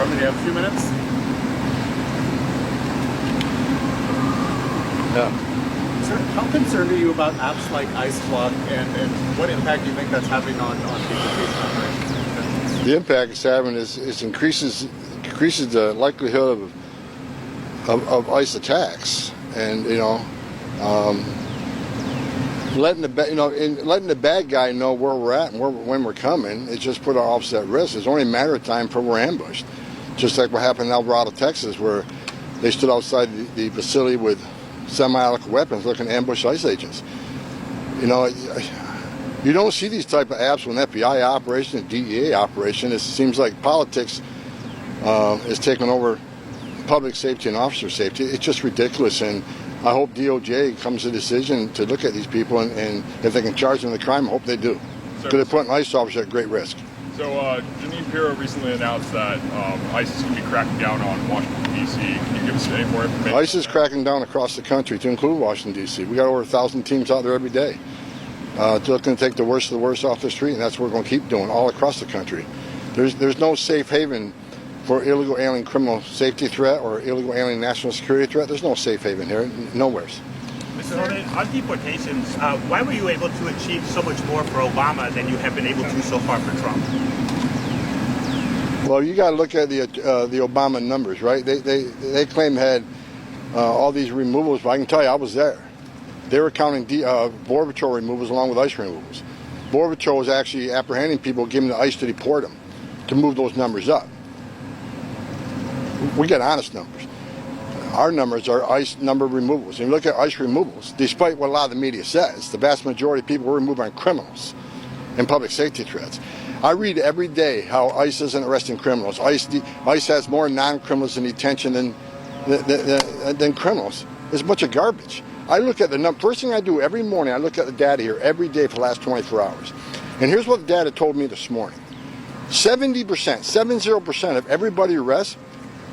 Homan, you have a few minutes? Yeah. Sir, how concerned are you about apps like IceBlock and what impact do you think that's having on deportation operations? The impact it's having is increases the likelihood of ICE attacks, and letting the bad guy know where we're at and when we're coming, it just put our officers at risk. It's only a matter of time before we're ambushed. Just like what happened in El Dorado, Texas, where they stood outside the facility with semi-automatic weapons looking to ambush ICE agents. You don't see these type of apps with an FBI operation, a DEA operation. It seems like politics is taking over public safety and officer safety. It's just ridiculous, and I hope DOJ comes to a decision to look at these people, and if they can charge them with the crime, I hope they do. Because they're putting ICE officers at great risk. So, Janine Pirro recently announced that ICE is going to be cracking down on Washington, D.C. Can you give us any more information? ICE is cracking down across the country, to include Washington, D.C. We got over 1,000 teams out there every day. Looking to take the worst of the worst off the street, and that's what we're going to keep doing all across the country. There's no safe haven for illegal alien criminal safety threat or illegal alien national security threat. There's no safe haven here, nowheres. Mr. Homan, on deportations, why were you able to achieve so much more for Obama than you have been able to so far for Trump? Well, you got to look at the Obama numbers, right? They claim had all these removals, but I can tell you I was there. They were counting Border Patrol removals along with ICE removals. Border Patrol was actually apprehending people, giving the ICE to deport them, to move those numbers up. We get honest numbers. Our numbers are ICE number removals. And you look at ICE removals, despite what a lot of the media says, the vast majority of people were removed on criminals and public safety threats. I read every day how ICE isn't arresting criminals. ICE has more non-criminals in detention than criminals. It's a bunch of garbage. I look at the number. First thing I do every morning, I look at the data here every day for the last 24 hours. And here's what the data told me this morning. 70% of everybody arrested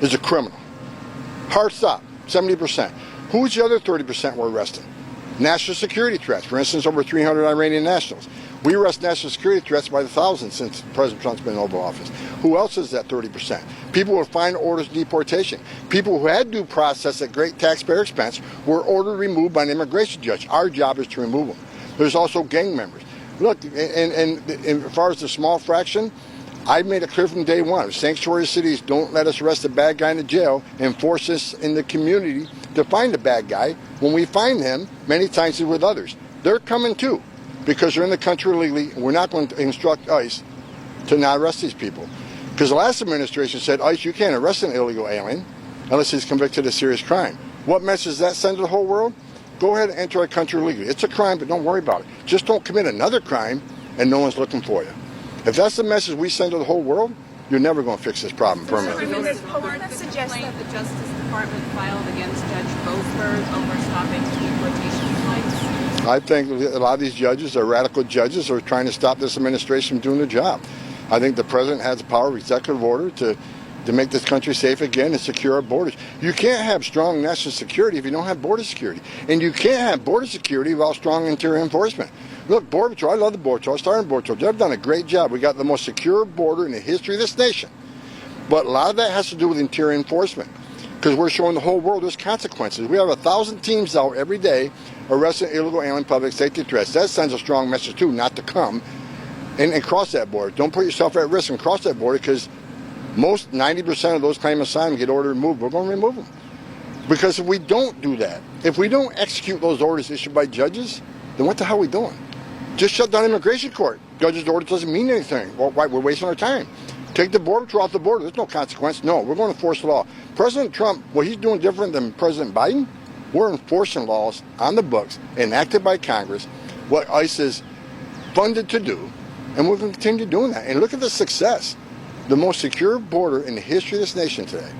is a criminal. Hard stop, 70%. Who's the other 30% we're arresting? National security threats. For instance, over 300 Iranian nationals. We arrest national security threats by the thousands since President Trump's been in Oval Office. Who else is that 30%? People with final orders of deportation. People who had due process at great taxpayer expense were ordered removed by an immigration judge. Our job is to remove them. There's also gang members. Look, and as far as the small fraction, I made it clear from day one. Sanctuary cities don't let us arrest a bad guy in the jail and force us in the community to find a bad guy. When we find him, many times it's with others. They're coming too, because they're in the country illegally. We're not going to instruct ICE to not arrest these people. Because the last administration said, ICE, you can't arrest an illegal alien unless he's convicted of serious crime. What message does that send to the whole world? Go ahead and enter our country illegally. It's a crime, but don't worry about it. Just don't commit another crime and no one's looking for you. If that's the message we send to the whole world, you're never going to fix this problem permanently. Ms. Homan suggests that the Justice Department filed against Judge Boasberg over stopping deportation flights. I think a lot of these judges are radical judges who are trying to stop this administration from doing their job. I think the president has the power of executive order to make this country safe again and secure our borders. You can't have strong national security if you don't have border security. And you can't have border security without strong interior enforcement. Look, Border Patrol, I love the Border Patrol. I started in Border Patrol. They've done a great job. We got the most secure border in the history of this nation. But a lot of that has to do with interior enforcement, because we're showing the whole world there's consequences. We have 1,000 teams out every day arresting illegal alien public safety threats. That sends a strong message, too, not to come and cross that border. Don't put yourself at risk and cross that border, because most 90% of those claim asylum get ordered removed. We're going to remove them. Because if we don't do that, if we don't execute those orders issued by judges, then what the hell are we doing? Just shut down immigration court. Judge's order doesn't mean anything. Well, why? We're wasting our time. Take the border patrol off the border. There's no consequence. No, we're going to enforce the law. President Trump, what he's doing different than President Biden, we're enforcing laws on the books, enacted by Congress, what ICE is funded to do, and we're going to continue doing that. And look at the success. The most secure border in the history of this nation today.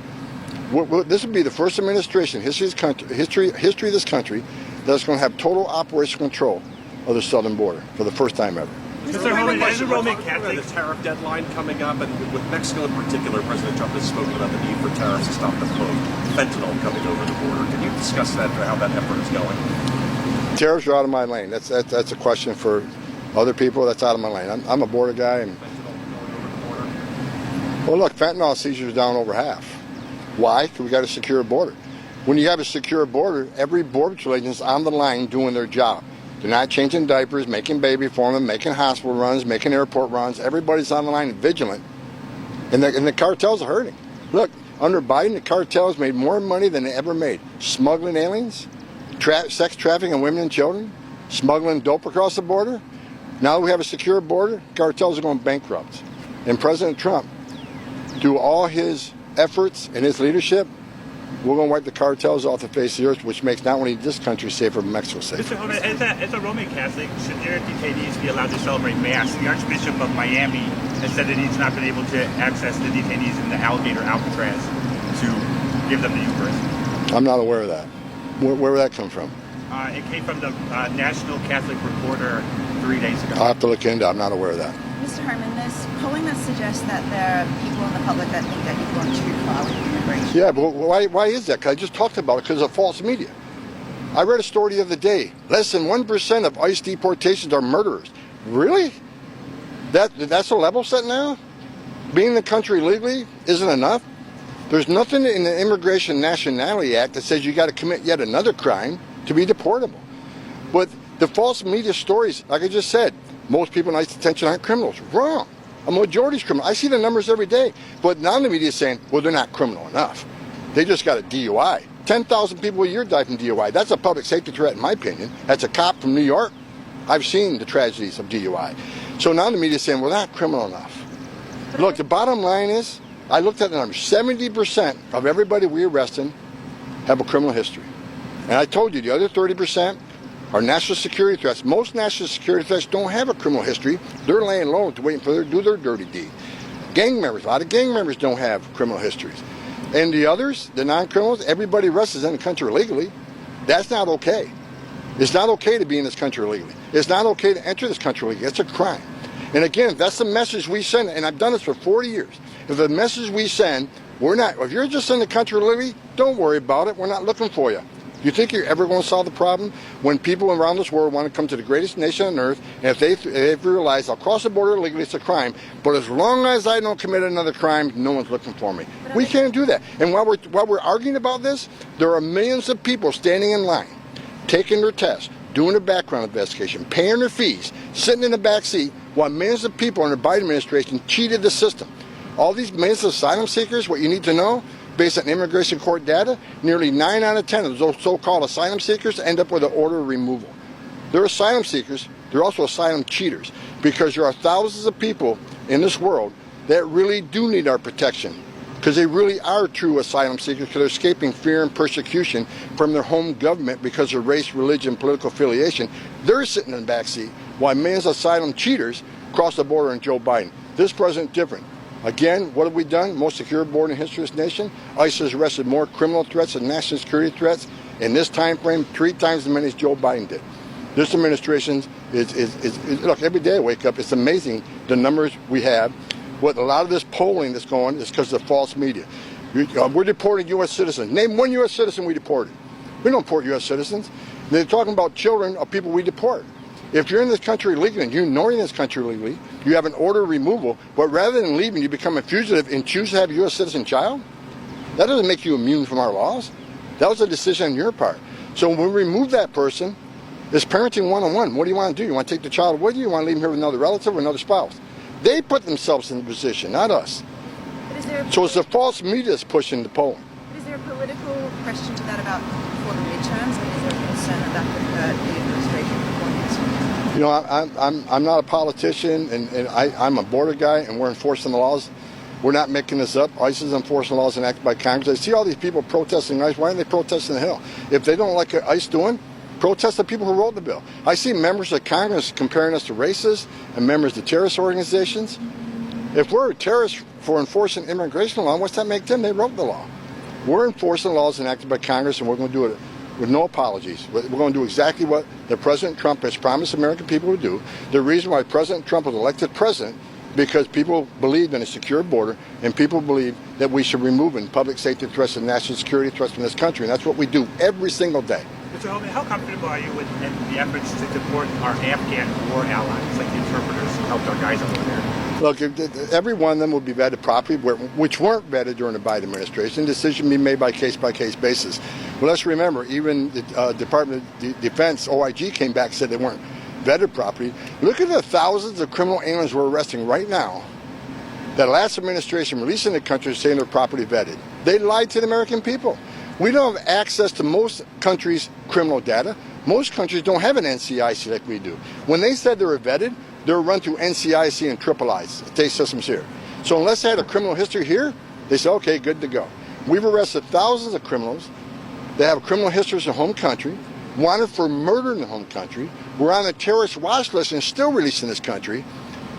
This would be the first administration in history of this country that's going to have total operational control of the southern border for the first time ever. Mr. Homan, as a Roman The Catholic, tariff deadline coming up, and with Mexico in particular, President Trump has spoken about the need for tariffs to stop the flow of fentanyl coming over the border. Can you discuss that, how that effort is going? Tariffs are out of my lane. That's a question for other people. That's out of my lane. I'm a border guy. And Well, look, fentanyl seizures down over half. Why? Because we got a secure border. When you have a secure border, every border patrol agent is on the line doing their job. They're not changing diapers, making baby formula, making hospital runs, making airport runs. Everybody's on the line and vigilant. And the cartels are hurting. Look, under Biden, the cartels made more money than they ever made. Smuggling aliens, sex trafficking women and children, smuggling dope across the border. Now we have a secure border, cartels are going bankrupt. And President Trump, through all his efforts and his leadership, we're going to wipe the cartels off the face of the earth, which makes not only this country safer, but Mexico safer. Mr. Homan, as a Roman Catholic, should your detainees be allowed to celebrate Mass? The Archbishop of Miami has said that he's not been able to access the detainees in the Alligator Alcatraz to give them the Eucharist. I'm not aware of that. Where would that come from? It came from the National Catholic Reporter 3 days ago. I'll have to look into it. I'm not aware of that. Mr. Homan, there's polling that suggests that there are people in the public that think that you've gone too far with immigration. Yeah, but why is that? Because I just talked about it because of false media. I read a story the other day. Less than 1% of ICE deportations are murderers. Really? That's a level set now? Being in the country legally isn't enough? There's nothing in the Immigration Nationality Act that says you got to commit yet another crime to be deportable. But the false media stories, like I just said, most people in ICE detention aren't criminals. Wrong. A majority is criminal. I see the numbers every day. But now the media is saying, well, they're not criminal enough. They just got a DUI. 10,000 people a year die from DUI. That's a public safety threat, in my opinion. That's a cop from New York. I've seen the tragedies of DUI. So now the media is saying, well, they're not criminal enough. Look, the bottom line is, I looked at the numbers. 70% of everybody we arrested have a criminal history. And I told you, the other 30% are national security threats. Most national security threats don't have a criminal history. They're laying low to waiting for them to do their dirty deed. Gang members, a lot of gang members don't have criminal histories. And the others, the non-criminals, everybody arrested in the country illegally. That's not okay. It's not okay to be in this country illegally. It's not okay to enter this country illegally. It's a crime. And again, if that's the message we send, and I've done this for 40 years, if the message we send, if you're just in the country illegally, don't worry about it. We're not looking for you. You think you're ever going to solve the problem? When people around this world want to come to the greatest nation on earth, and if they've realized I'll cross the border illegally, it's a crime, but as long as I don't commit another crime, no one's looking for me. We can't do that. And while we're arguing about this, there are millions of people standing in line, taking their tests, doing a background investigation, paying their fees, sitting in the back seat, while millions of people in the Biden administration cheated the system. All these millions of asylum seekers, what you need to know, based on immigration court data, nearly 9 out of 10 of those so-called asylum seekers end up with an order of removal. They're asylum seekers, they're also asylum cheaters, because there are thousands of people in this world that really do need our protection, because they really are true asylum seekers, because they're escaping fear and persecution from their home government because of race, religion, political affiliation. They're sitting in the back seat while millions of asylum cheaters cross the border in Joe Biden. This president different. Again, what have we done? Most secure border in the history of this nation. ICE has arrested more criminal threats and national security threats in this time frame 3 times as many as Joe Biden did. This administration is look, every day I wake up, it's amazing the numbers we have. What a lot of this polling that's going is because of false media. We're deporting U.S. citizens. Name one U.S. citizen we deported. We don't deport U.S. citizens. They're talking about children of people we deport. If you're in this country illegally, and you know you're in this country illegally, you have an order of removal, but rather than leaving, you become a fugitive and choose to have a U.S. citizen child? That doesn't make you immune from our laws. That was a decision on your part. So when we remove that person, it's parenting one-on-one. What do you want to do? You want to take the child with you? You want to leave him here with another relative or another spouse? They put themselves in the position, not us. So it's the false media that's pushing the polling. Is there a political question to that about for the midterms? And is there a concern that that could hurt the administration before next year? You know, I'm not a politician, and I'm a border guy, and we're enforcing the laws. We're not making this up. ICE is enforcing laws enacted by Congress. I see all these people protesting ICE. Why aren't they protesting the Hill? If they don't like what ICE doing, protest the people who wrote the bill. I see members of Congress comparing us to racists and members of terrorist organizations. If we're terrorists for enforcing immigration law, what's that make them? They wrote the law. We're enforcing laws enacted by Congress, and we're going to do it with no apologies. We're going to do exactly what the President Trump has promised American people to do. The reason why President Trump was elected president, because people believed in a secure border, and people believe that we should remove public safety threats and national security threats from this country, and that's what we do every single day. Mr. Homan, how comfortable are you with the efforts to deport our Afghan war allies, like the interpreters who helped our guys over there? Look, every one of them will be vetted properly, which weren't vetted during the Biden administration. Decision be made by case basis. Well, let's remember, even the Department of Defense, OIG, came back and said they weren't vetted properly. Look at the thousands of criminal aliens we're arresting right now that last administration released in the country saying they're properly vetted. They lied to the American people. We don't have access to most countries' criminal data. Most countries don't have an NCIC like we do. When they said they were vetted, they were run through NCIC and Triple I's, state systems here. So unless they had a criminal history here, they say, okay, good to go. We've arrested thousands of criminals. They have criminal histories in home country, wanted for murder in the home country. We're on the terrorist watch list and still released in this country.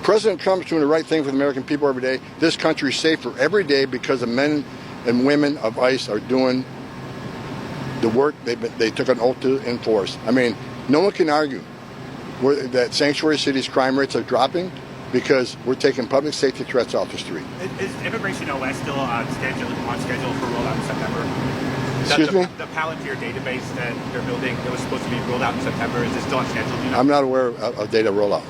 President Trump's doing the right thing for the American people every day. This country is safer every day because the men and women of ICE are doing the work they took an oath to enforce. I mean, no one can argue that sanctuary cities' crime rates are dropping because we're taking public safety threats off the street. Is Immigration OS still on schedule for rollout in September? Excuse me? The Palantir database that they're building that was supposed to be rolled out in September, is it still on schedule? Do you know? I'm not aware of data rollout.